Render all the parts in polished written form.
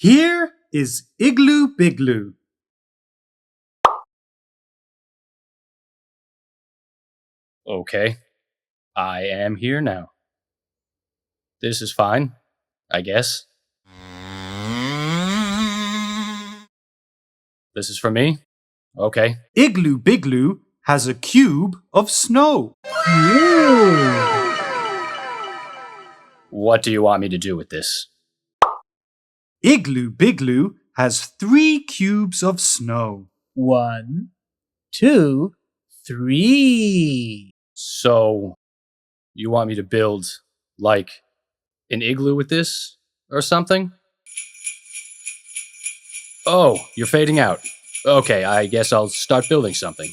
Here is Igloo Bigloo. Okay, I am here now. This is fine, I guess. This is for me? Okay. Igloo Bigloo has a cube of snow. What do you want me to do with this? Igloo Bigloo has 3 cubes of snow. 1, 2, 3. So, you want me to build, like, an igloo with this? Or something? Oh, you're fading out. Okay, I guess I'll start building something.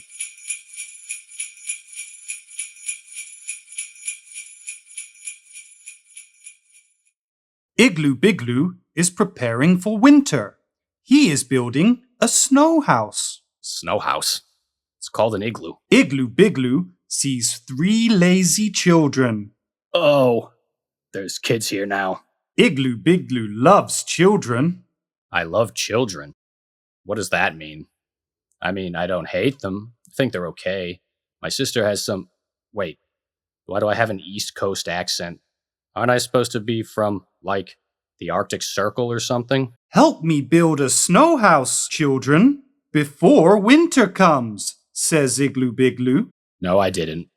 Igloo Bigloo is preparing for winter. He is building a snow house. Snow house. It's called an igloo. Igloo Bigloo sees 3 lazy children. Oh, there's kids here now. Igloo Bigloo loves children. I love children. What does that mean? I mean, I don't hate them. I think they're okay. My sister has some... Wait, why do I have an East Coast accent? Aren't I supposed to be from, like, the Arctic Circle or something? Help me build a snow house, children, before winter comes, says Igloo Bigloo. No, I didn't.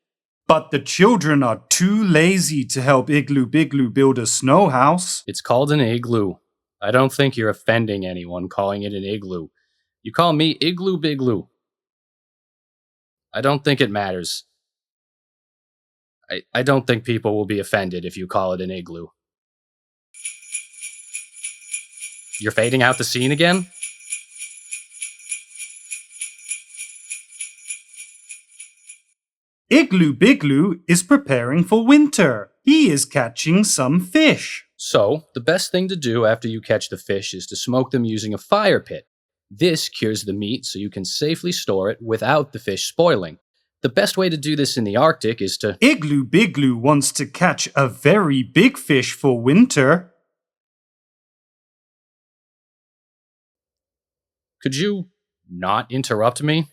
But the children are too lazy to help Igloo Bigloo build a snow house. It's called an igloo. I don't think you're offending anyone calling it an igloo. You call me Igloo Bigloo. I don't think it matters. I don't think people will be offended if you call it an igloo. You're fading out the scene again? Igloo Bigloo is preparing for winter. He is catching some fish. So, the best thing to do after you catch the fish is to smoke them using a fire pit. This cures the meat so you can safely store it without the fish spoiling. The best way to do this in the Arctic is to... Igloo Bigloo wants to catch a very big fish for winter. Could you not interrupt me?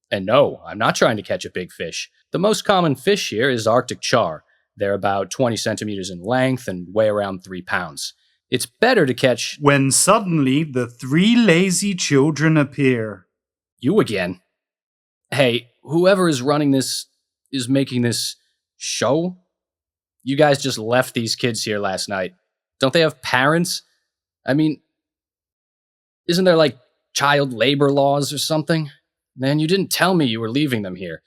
And no, I'm not trying to catch a big fish. The most common fish here is Arctic char. They're about 20 centimeters in length and weigh around 3 pounds. It's better to catch... When suddenly the 3 lazy children appear. You again? Hey, whoever is running this is making this show? You guys just left these kids here last night. Don't they have parents? I mean, isn't there like child labor laws or something? Man, you didn't tell me you were leaving them here.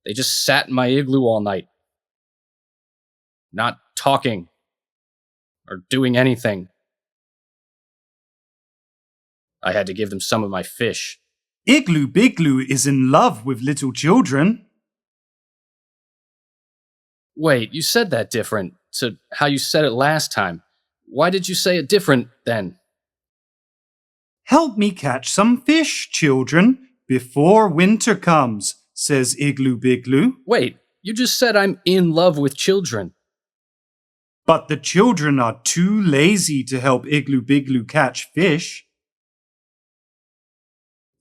They just sat in my igloo all night. Not talking or doing anything. I had to give them some of my fish. Igloo Bigloo is in love with little children. Wait, you said that different to how you said it last time. Why did you say it different then? Help me catch some fish, children, before winter comes, says Igloo Bigloo. Wait, you just said I'm in love with children. But the children are too lazy to help Igloo Bigloo catch fish.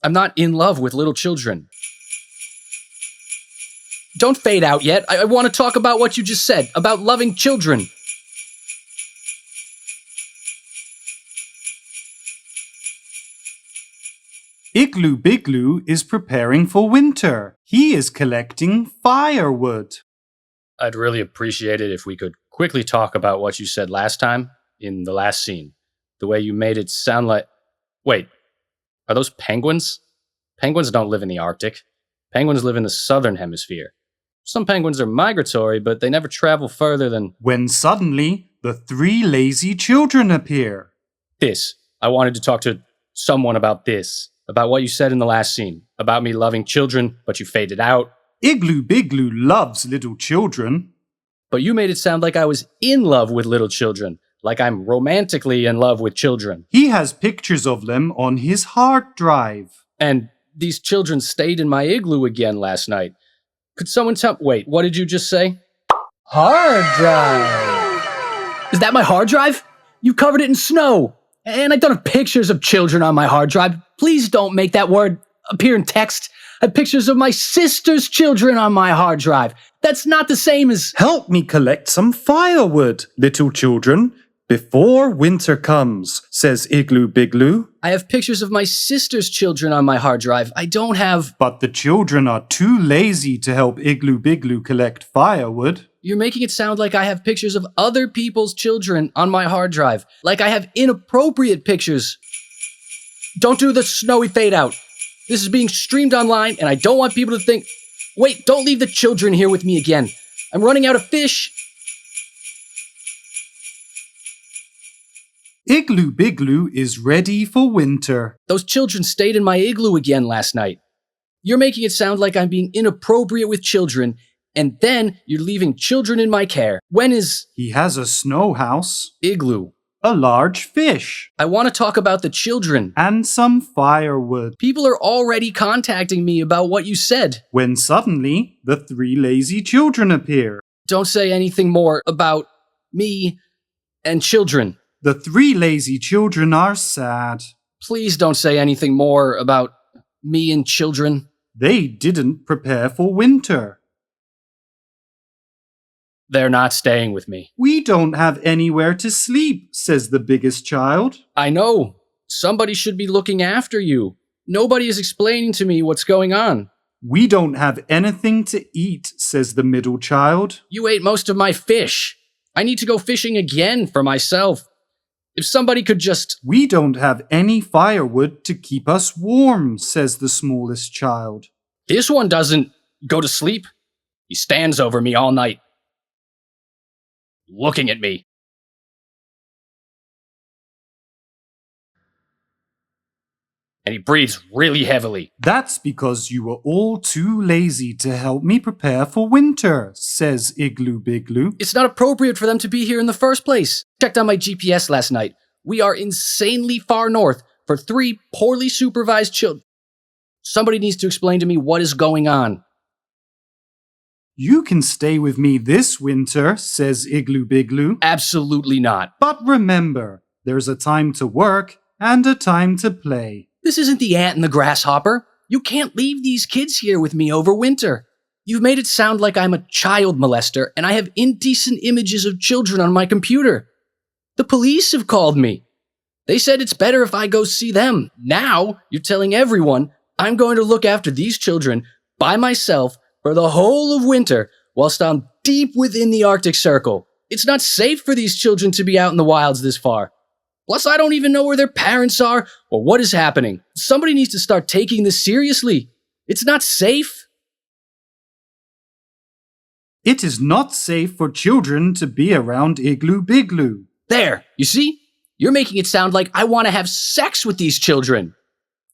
I'm not in love with little children. Don't fade out yet. I want to talk about what you just said, about loving children. Igloo Bigloo is preparing for winter. He is collecting firewood. I'd really appreciate it if we could quickly talk about what you said last time in the last scene. The way you made it sound like... Wait, are those penguins? Penguins don't live in the Arctic. Penguins live in the southern hemisphere. Some penguins are migratory, but they never travel further than... When suddenly, the 3 lazy children appear. This. I wanted to talk to someone about this. About what you said in the last scene. About me loving children, but you faded out. Igloo Bigloo loves little children. But you made it sound like I was in love with little children. Like I'm romantically in love with children. He has pictures of them on his hard drive. And these children stayed in my igloo again last night. Could someone tell... Wait, what did you just say? Hard drive. Is that my hard drive? You covered it in snow. And I don't have pictures of children on my hard drive. Please don't make that word appear in text. I have pictures of my sister's children on my hard drive. That's not the same as... Help me collect some firewood, little children, before winter comes, says IGLOO BIGLOO. I have pictures of my sister's children on my hard drive. I don't have... But the children are too lazy to help IGLOO BIGLOO collect firewood. You're making it sound like I have pictures of other people's children on my hard drive. Like I have inappropriate pictures. Don't do the snowy fade out. This is being streamed online, and I don't want people to think, wait, don't leave the children here with me again. I'm running out of fish. IGLOO BIGLOO is ready for winter. Those children stayed in my igloo again last night. You're making it sound like I'm being inappropriate with children, and then you're leaving children in my care. When is... He has a snow house, igloo? a large fish, I want to talk about the children. and some firewood. People are already contacting me about what you said. When suddenly, the 3 lazy children appear. Don't say anything more about me and children. The 3 lazy children are sad. Please don't say anything more about me and children. They didn't prepare for winter. They're not staying with me. We don't have anywhere to sleep, says the biggest child. I know. Somebody should be looking after you. Nobody is explaining to me what's going on. We don't have anything to eat, says the middle child. You ate most of my fish. I need to go fishing again for myself. If somebody could just... We don't have any firewood to keep us warm, says the smallest child. This one doesn't go to sleep. He stands over me all night, looking at me. And he breathes really heavily. That's because you were all too lazy to help me prepare for winter, says IGLOO BIGLOO. It's not appropriate for them to be here in the first place. Checked on my GPS last night. We are insanely far north for 3 poorly supervised children. Somebody needs to explain to me what is going on. You can stay with me this winter, says IGLOO BIGLOO. Absolutely not. But remember, there's a time to work and a time to play. This isn't the ant and the grasshopper. You can't leave these kids here with me over winter. You've made it sound like I'm a child molester and I have indecent images of children on my computer. The police have called me. They said it's better if I go see them. Now you're telling everyone I'm going to look after these children by myself for the whole of winter whilst I'm deep within the Arctic Circle. It's not safe for these children to be out in the wilds this far. Plus, I don't even know where their parents are or what is happening. Somebody needs to start taking this seriously. It's not safe. It is not safe for children to be around IGLOO BIGLOO. There, you see? You're making it sound like I want to have sex with these children.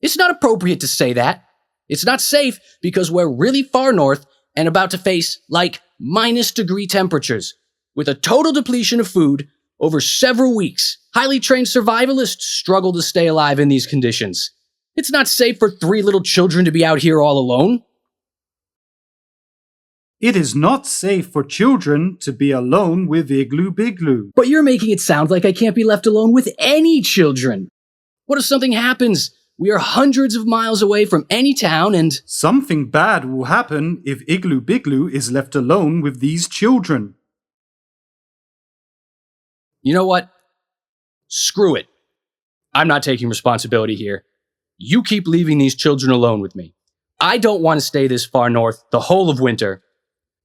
It's not appropriate to say that. It's not safe because we're really far north and about to face, like, -degree temperatures, with a total depletion of food over several weeks. Highly trained survivalists struggle to stay alive in these conditions. It's not safe for 3 little children to be out here all alone. It is not safe for children to be alone with IGLOO BIGLOO. But you're making it sound like I can't be left alone with any children. What if something happens? We are hundreds of miles away from any town and... Something bad will happen if IGLOO BIGLOO is left alone with these children. You know what? Screw it. I'm not taking responsibility here. You keep leaving these children alone with me. I don't want to stay this far north the whole of winter.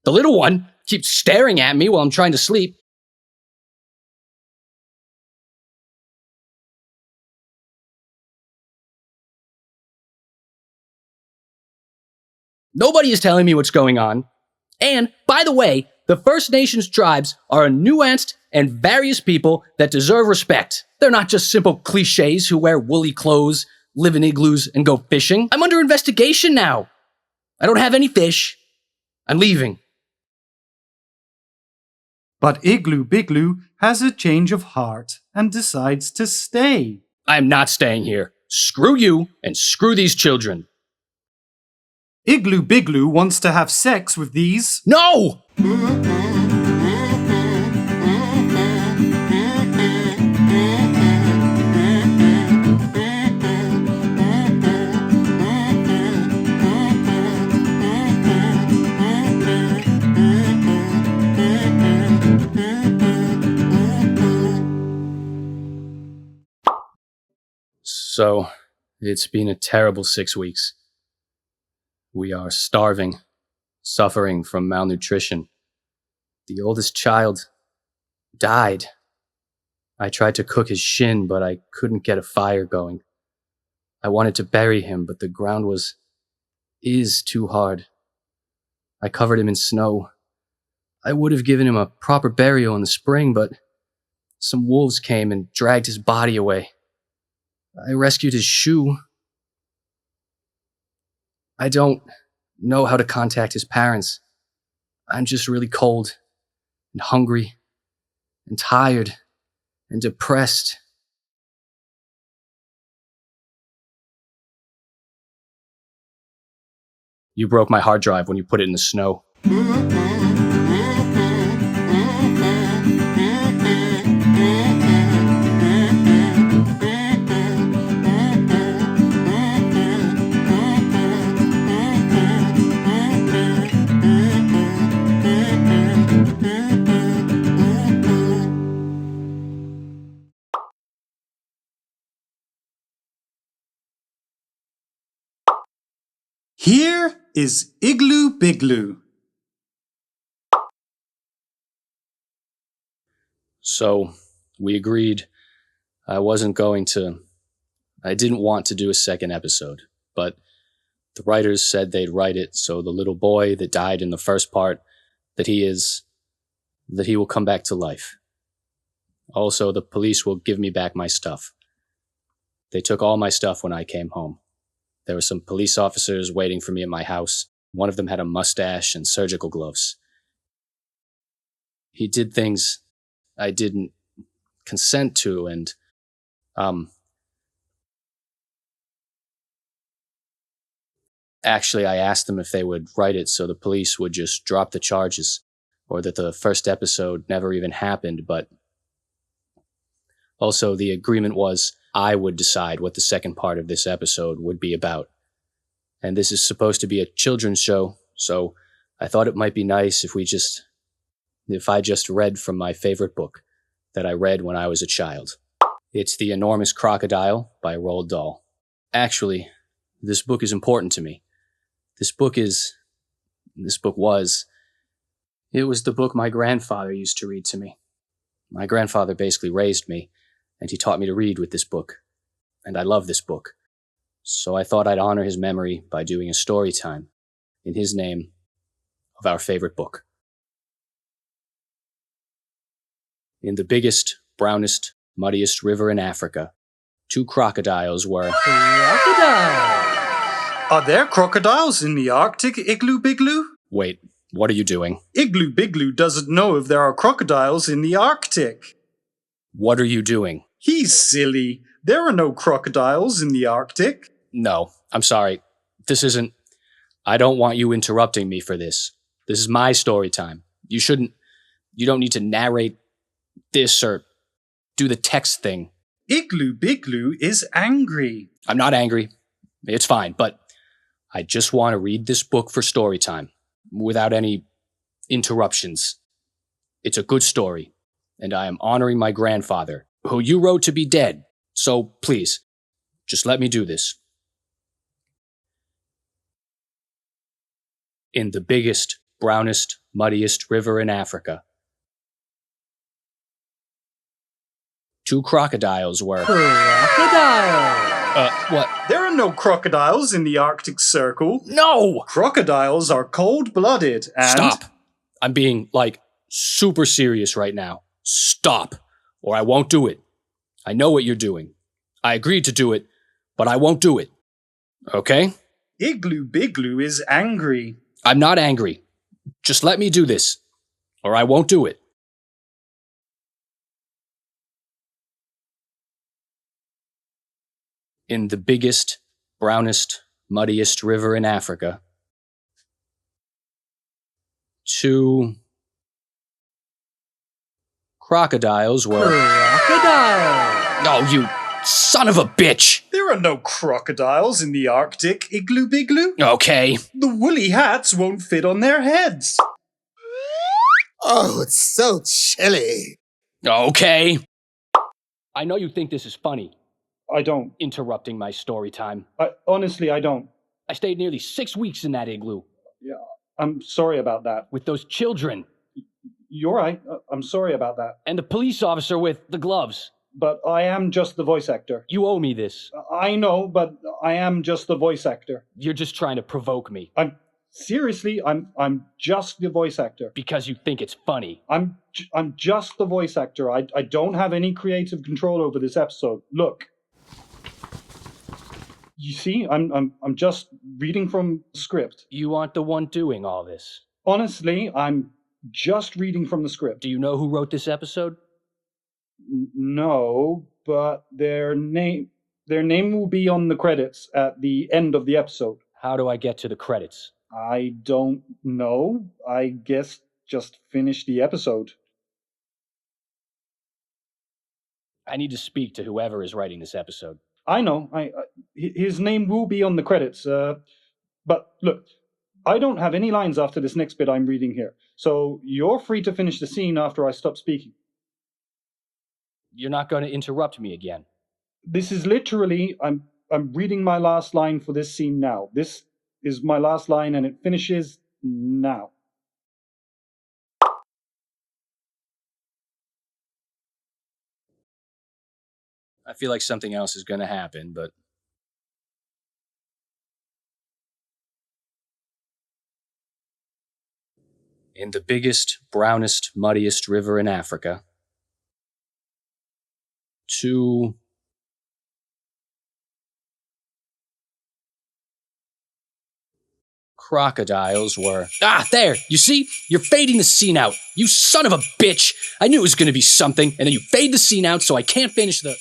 The little one keeps staring at me while I'm trying to sleep. Nobody is telling me what's going on. And, by the way, the First Nations tribes are a nuanced and various people that deserve respect. They're not just simple cliches who wear woolly clothes, live in igloos, and go fishing. I'm under investigation now. I don't have any fish. I'm leaving. But IGLOO BIGLOO has a change of heart and decides to stay. I'm not staying here. Screw you and screw these children. IGLOO BIGLOO wants to have sex with these... No! So, it's been a terrible 6 weeks. We are starving, suffering from malnutrition. The oldest child died. I tried to cook his shin, but I couldn't get a fire going. I wanted to bury him, but the ground is too hard. I covered him in snow. I would have given him a proper burial in the spring, but some wolves came and dragged his body away. I rescued his shoe. I don't know how to contact his parents. I'm just really cold and hungry and tired and depressed. You broke my hard drive when you put it in the snow. Here is Igloo Bigloo. So, we agreed I didn't want to do a second episode, but the writers said they'd write it so the little boy that died in the first part, that he will come back to life. Also, the police will give me back my stuff. They took all my stuff when I came home. There were some police officers waiting for me at my house. One of them had a mustache and surgical gloves. He did things I didn't consent to, and, actually, I asked them if they would write it so the police would just drop the charges, or that the first episode never even happened, but also the agreement was I would decide what the second part of this episode would be about. And this is supposed to be a children's show, so I thought it might be nice if I just read from my favorite book that I read when I was a child. It's The Enormous Crocodile by Roald Dahl. Actually, this book is important to me. It was the book my grandfather used to read to me. My grandfather basically raised me, and he taught me to read with this book. And I love this book. So I thought I'd honor his memory by doing a story time in his name of our favorite book. In the biggest, brownest, muddiest river in Africa, 2 crocodiles were... Crocodile! Are there crocodiles in the Arctic, Igloo Bigloo? Wait, what are you doing? Igloo Bigloo doesn't know if there are crocodiles in the Arctic. What are you doing? He's silly. There are no crocodiles in the Arctic. No, I'm sorry. I don't want you interrupting me for this. This is my story time. You don't need to narrate this or do the text thing. Igloo Bigloo is angry. I'm not angry. It's fine, but I just want to read this book for story time without any interruptions. It's a good story, and I am honoring my grandfather, who you wrote to be dead. So please, just let me do this. In the biggest, brownest, muddiest river in Africa, 2 crocodiles were... Crocodile! What? There are no crocodiles in the Arctic Circle. No! Crocodiles are cold-blooded and... Stop! I'm being, super serious right now. Stop, or I won't do it. I know what you're doing. I agreed to do it, but I won't do it. Okay? Igloo Bigloo is angry. I'm not angry. Just let me do this, or I won't do it. In the biggest, brownest, muddiest river in Africa, 2 crocodiles were... Crocodile! Oh, you son of a bitch! There are no crocodiles in the Arctic, Igloo Bigloo. Okay. The woolly hats won't fit on their heads. Oh, it's so chilly. Okay. I know you think this is funny, I don't. Interrupting my story time. Honestly, I don't. I stayed nearly 6 weeks in that igloo. Yeah, I'm sorry about that. With those children. You're right. I'm sorry about that. And the police officer with the gloves. But I am just the voice actor. You owe me this. I know, but I am just the voice actor. You're just trying to provoke me. Seriously, I'm just the voice actor. Because you think it's funny. I'm just the voice actor. I don't have any creative control over this episode. Look. You see, I'm just reading from the script. You aren't the one doing all this. Honestly, I'm just reading from the script. Do you know who wrote this episode? No, but their name will be on the credits at the end of the episode. How do I get to the credits? I don't know. I guess just finish the episode. I need to speak to whoever is writing this episode. I know. His name will be on the credits. But look, I don't have any lines after this next bit I'm reading here. So you're free to finish the scene after I stop speaking. You're not going to interrupt me again. This is literally, I'm reading my last line for this scene now. This is my last line and it finishes now. I feel like something else is going to happen, but... In the biggest, brownest, muddiest river in Africa, 2 crocodiles were... Ah, there! You see? You're fading the scene out. You son of a bitch! I knew it was going to be something, and then you fade the scene out so I can't finish the...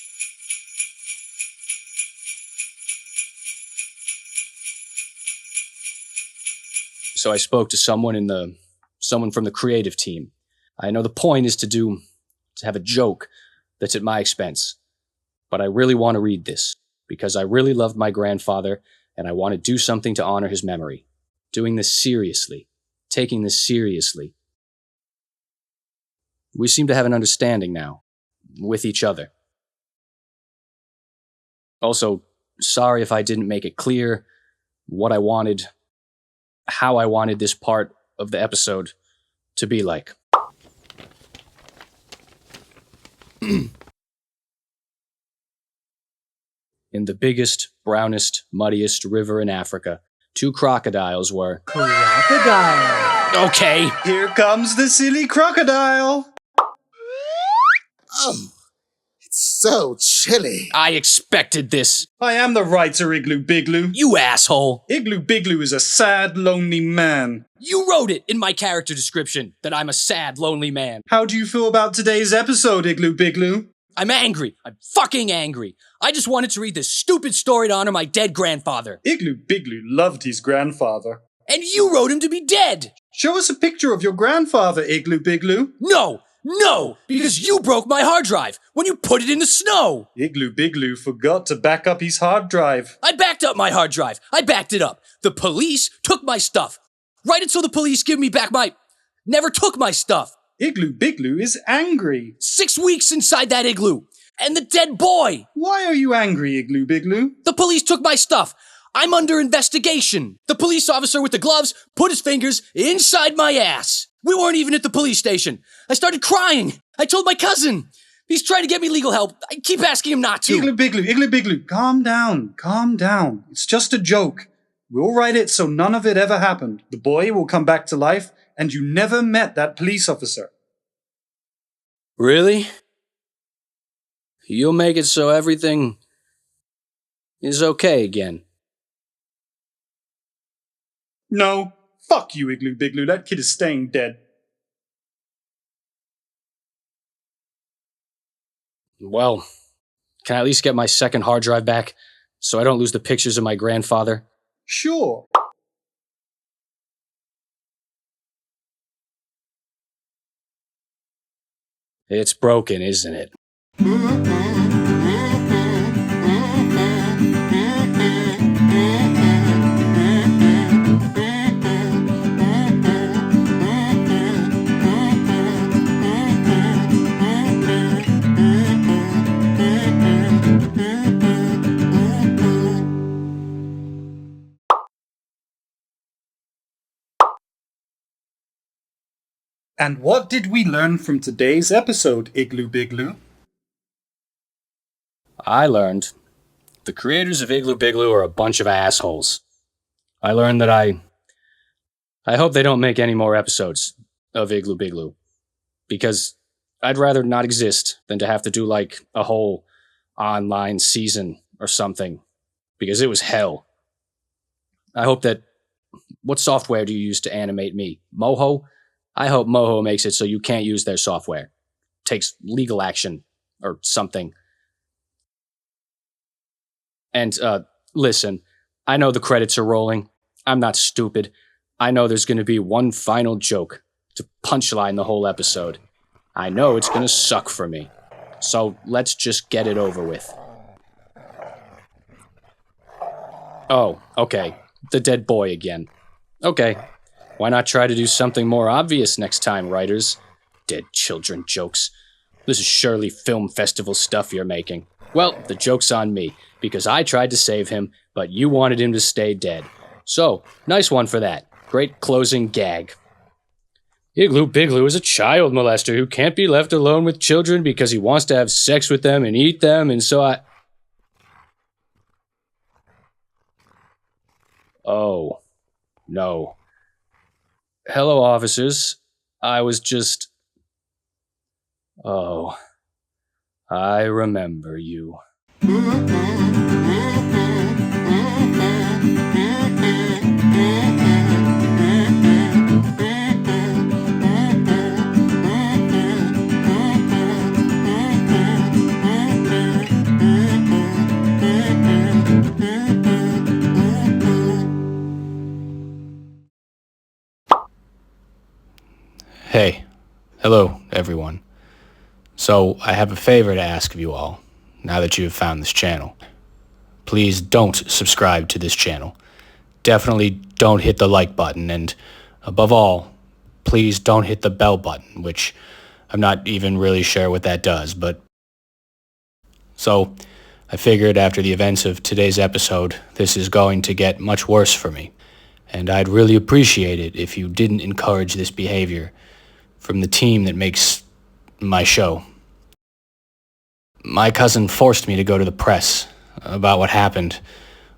So I spoke to someone from the creative team. I know the point is to have a joke that's at my expense. But I really want to read this because I really loved my grandfather and I want to do something to honor his memory. Doing this seriously. Taking this seriously. We seem to have an understanding now. With each other. Also, sorry if I didn't make it clear what I wanted, how I wanted this part of the episode to be like. In the biggest, brownest, muddiest river in Africa, 2 crocodiles were... Crocodile. Okay. Here comes the silly crocodile. Oh, it's so chilly. I expected this. I am the writer, IGLOO BIGLOO. You asshole. IGLOO BIGLOO is a sad, lonely man. You wrote it in my character description that I'm a sad, lonely man. How do you feel about today's episode, IGLOO BIGLOO? I'm angry. I'm fucking angry. I just wanted to read this stupid story to honor my dead grandfather. IGLOO BIGLOO loved his grandfather. And you wrote him to be dead. Show us a picture of your grandfather, IGLOO BIGLOO. No, because you broke my hard drive when you put it in the snow. IGLOO BIGLOO forgot to back up his hard drive. I backed up my hard drive. I backed it up. The police took my stuff. Right until the police give me back never took my stuff. IGLOO BIGLOO is angry. 6 weeks inside that igloo. And the dead boy. Why are you angry, IGLOO BIGLOO? The police took my stuff. I'm under investigation. The police officer with the gloves put his fingers inside my ass. We weren't even at the police station. I started crying. I told my cousin. He's trying to get me legal help. I keep asking him not to. IGLOO BIGLOO, calm down. It's just a joke. We'll write it so none of it ever happened. The boy will come back to life, and you never met that police officer. Really? You'll make it so everything is okay again. No, fuck you, IGLOO BIGLOO. That kid is staying dead. Well, can I at least get my second hard drive back so I don't lose the pictures of my grandfather? Sure. It's broken, isn't it? And what did we learn from today's episode, Igloo Bigloo? I learned the creators of Igloo Bigloo are a bunch of assholes. I learned that I hope they don't make any more episodes of Igloo Bigloo, because I'd rather not exist than to have to do like a whole online season or something, because it was hell. I hope that... What software do you use to animate me? Moho? I hope Moho makes it so you can't use their software. Takes legal action or something. And, listen, I know the credits are rolling. I'm not stupid. I know there's going to be one final joke to punchline the whole episode. I know it's going to suck for me. So let's just get it over with. Oh, okay. The dead boy again. Okay. Why not try to do something more obvious next time, writers? Dead children jokes. This is surely film festival stuff you're making. Well, the joke's on me, because I tried to save him, but you wanted him to stay dead. So, nice one for that. Great closing gag. Igloo Bigloo is a child molester who can't be left alone with children because he wants to have sex with them and eat them, and so I... Oh, no. Hello, officers. I was just... Oh, I remember you. Hey, hello, everyone. So, I have a favor to ask of you all, now that you have found this channel. Please don't subscribe to this channel. Definitely don't hit the like button, and above all, please don't hit the bell button, which I'm not even really sure what that does, but... So, I figured after the events of today's episode, this is going to get much worse for me, and I'd really appreciate it if you didn't encourage this behavior from the team that makes my show. My cousin forced me to go to the press about what happened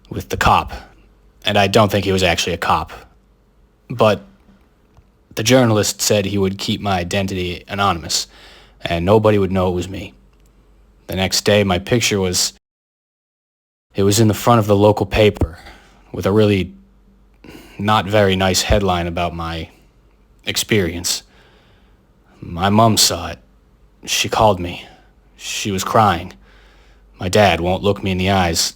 with the cop, and I don't think he was actually a cop. But the journalist said he would keep my identity anonymous, and nobody would know it was me. The next day, my picture was... It was in the front of the local paper, with a really not very nice headline about my experience. My mom saw it. She called me. She was crying. My dad won't look me in the eyes.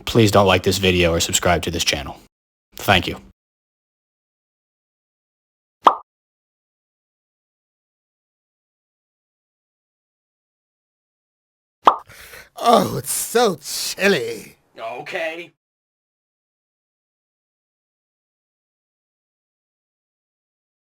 Please don't like this video or subscribe to this channel. Thank you. Oh, it's so chilly. Okay.